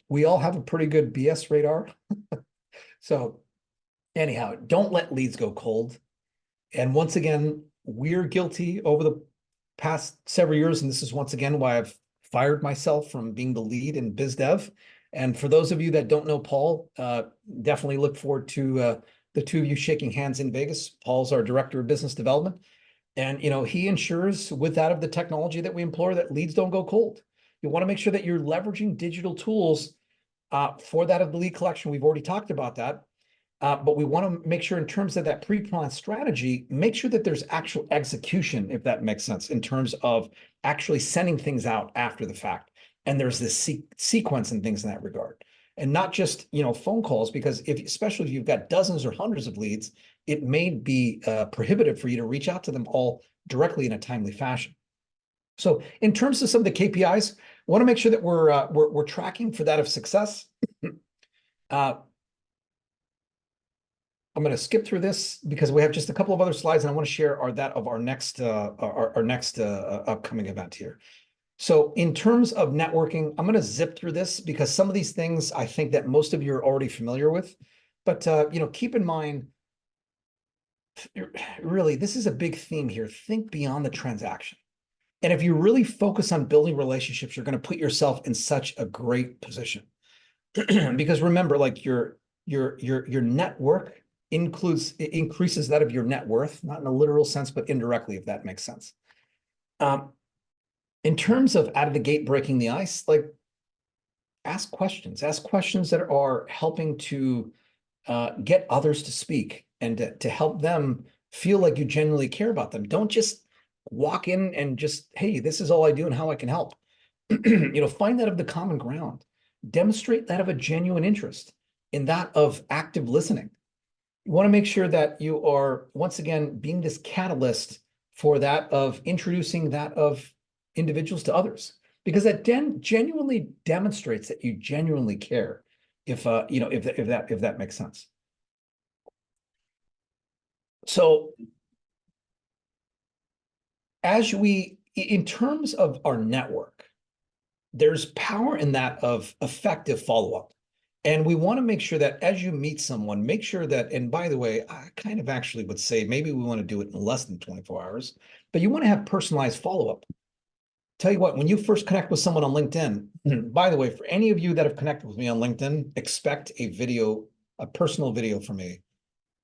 we all have a pretty good BS radar. So anyhow, don't let leads go cold. And once again, we're guilty over the past several years, and this is once again why I've fired myself from being the lead in biz dev. And for those of you that don't know Paul, definitely look forward to the two of you shaking hands in Vegas. Paul's our director of business development, and he ensures, with that of the technology that we employ, that leads don't go cold. You want to make sure that you're leveraging digital tools for that of the lead collection. We've already talked about that. But we want to make sure, in terms of that pre-planned strategy, make sure that there's actual execution, if that makes sense, in terms of actually sending things out after the fact. And there's this sequence and things in that regard. And not just, phone calls, because especially if you've got dozens or hundreds of leads, it may be prohibitive for you to reach out to them all directly in a timely fashion. So in terms of some of the KPIs, I want to make sure that we're tracking for that of success. I'm going to skip through this because we have just a couple of other slides, and I want to share our next upcoming event here. So in terms of networking, I'm going to zip through this because some of these things I think that most of you are already familiar with. But keep in mind, really, this is a big theme here. Think beyond the transaction. And if you really focus on building relationships, you're going to put yourself in such a great position. Because remember, like your network increases that of your net worth, not in a literal sense, but indirectly, if that makes sense. In terms of out of the gate breaking the ice, ask questions that are helping to get others to speak and to help them feel like you genuinely care about them. Don't just walk in and just, hey, this is all I do and how I can help. Find that of the common ground. Demonstrate that of a genuine interest, in that of active listening. You want to make sure that you are, once again, being this catalyst for that of introducing that of individuals to others, because that genuinely demonstrates that you genuinely care. If that makes sense. So, in terms of our network, there's power in that of effective follow-up. And we want to make sure that as you meet someone, make sure that, and by the way, I kind of actually would say maybe we want to do it in less than 24 hours, but you want to have personalized follow-up. Tell you what, when you first connect with someone on LinkedIn, by the way, for any of you that have connected with me on LinkedIn, expect a personal video from me,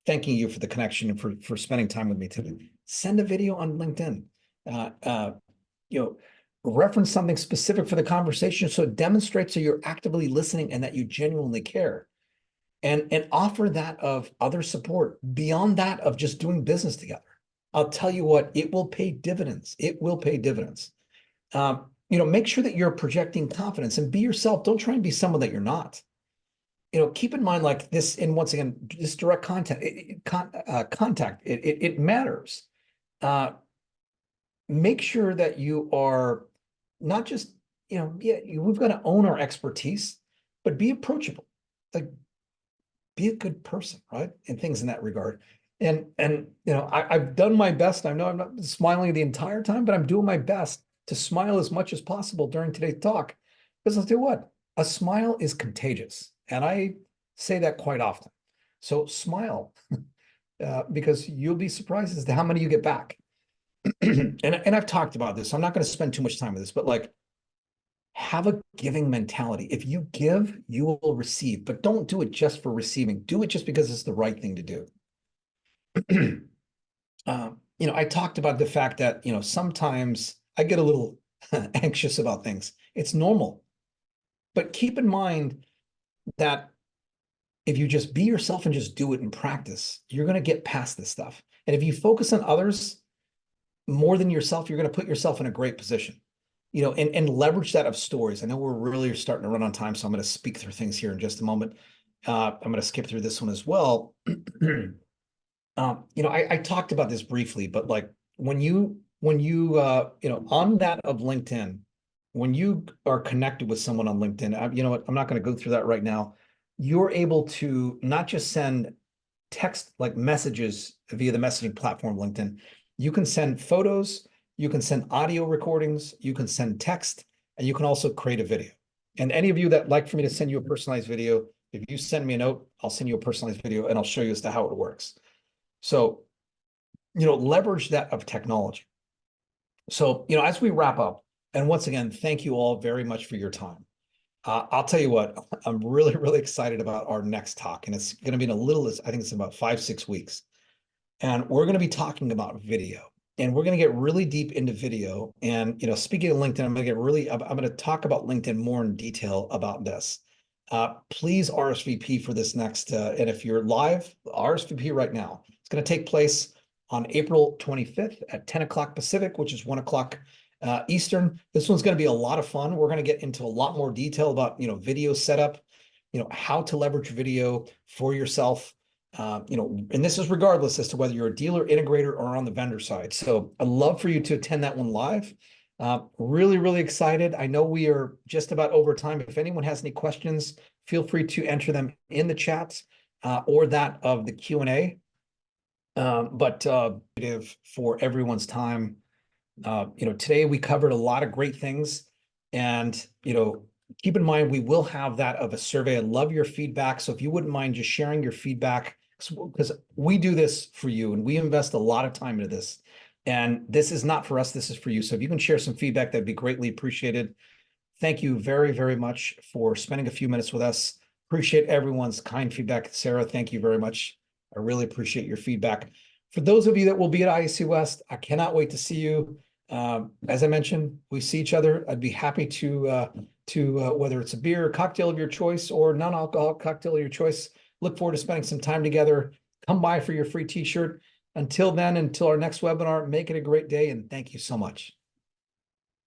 thanking you for the connection and for spending time with me today. Send a video on LinkedIn. reference something specific for the conversation so it demonstrates that you're actively listening and that you genuinely care. And offer that of other support beyond that of just doing business together. I'll tell you what, it will pay dividends. It will pay dividends. Make sure that you're projecting confidence and be yourself. Don't try and be someone that you're not. Keep in mind like this, and once again, this direct contact, it matters. Make sure that you are not just, we've got to own our expertise, but be approachable. Like, be a good person, right? And things in that regard. And I've done my best. I know I'm not smiling the entire time, but I'm doing my best to smile as much as possible during today's talk. Because I'll tell you what, a smile is contagious. And I say that quite often. So smile, because you'll be surprised as to how many you get back. And I've talked about this, so I'm not going to spend too much time with this, but like, have a giving mentality. If you give, you will receive, but don't do it just for receiving. Do it just because it's the right thing to do. I talked about the fact that, sometimes I get a little anxious about things. It's normal. But keep in mind that if you just be yourself and just do it in practice, you're going to get past this stuff. And if you focus on others more than yourself, you're going to put yourself in a great position. And leverage that of stories. I know we're really starting to run on time, so I'm going to speak through things here in just a moment. I'm going to skip through this one as well. I talked about this briefly, but like when you on that of LinkedIn, when you are connected with someone on LinkedIn, you know what, I'm not going to go through that right now. You're able to not just send text like messages via the messaging platform LinkedIn. You can send photos. You can send audio recordings, you can send text, and you can also create a video. And any of you that like for me to send you a personalized video, if you send me a note, I'll send you a personalized video and I'll show you as to how it works. So, leverage that of technology. So, as we wrap up, and once again, thank you all very much for your time. I'll tell you what, I'm really, really excited about our next talk, and it's going to be in I think it's in about 5-6 weeks. And we're going to be talking about video. And we're going to get really deep into video. And, speaking of LinkedIn, I'm going to talk about LinkedIn more in detail about this. Please RSVP for this next, and if you're live, RSVP right now. It's going to take place on April 25th at 10 o'clock Pacific, which is 1 o'clock Eastern. This one's going to be a lot of fun. We're going to get into a lot more detail about, video setup, how to leverage video for yourself. And this is regardless as to whether you're a dealer, integrator, or on the vendor side. So I'd love for you to attend that one live. Really, really excited. I know we are just about over time. If anyone has any questions, feel free to enter them in the chat or that of the Q&A. But for everyone's time, today we covered a lot of great things, and keep in mind we will have that of a survey. I love your feedback, so if you wouldn't mind just sharing your feedback, because we do this for you and we invest a lot of time into this, and this is not for us, this is for you. So if you can share some feedback, that'd be greatly appreciated. Thank you very, very much for spending a few minutes with us. Appreciate everyone's kind feedback. Sarah, thank you very much. I really appreciate your feedback. For those of you that will be at ISC West, I cannot wait to see you. As I mentioned, we see each other. I'd be happy to whether it's a beer, cocktail of your choice, or non-alcoholic cocktail of your choice. Look forward to spending some time together. Come by for your free t-shirt. Until then, until our next webinar, make it a great day, and thank you so much.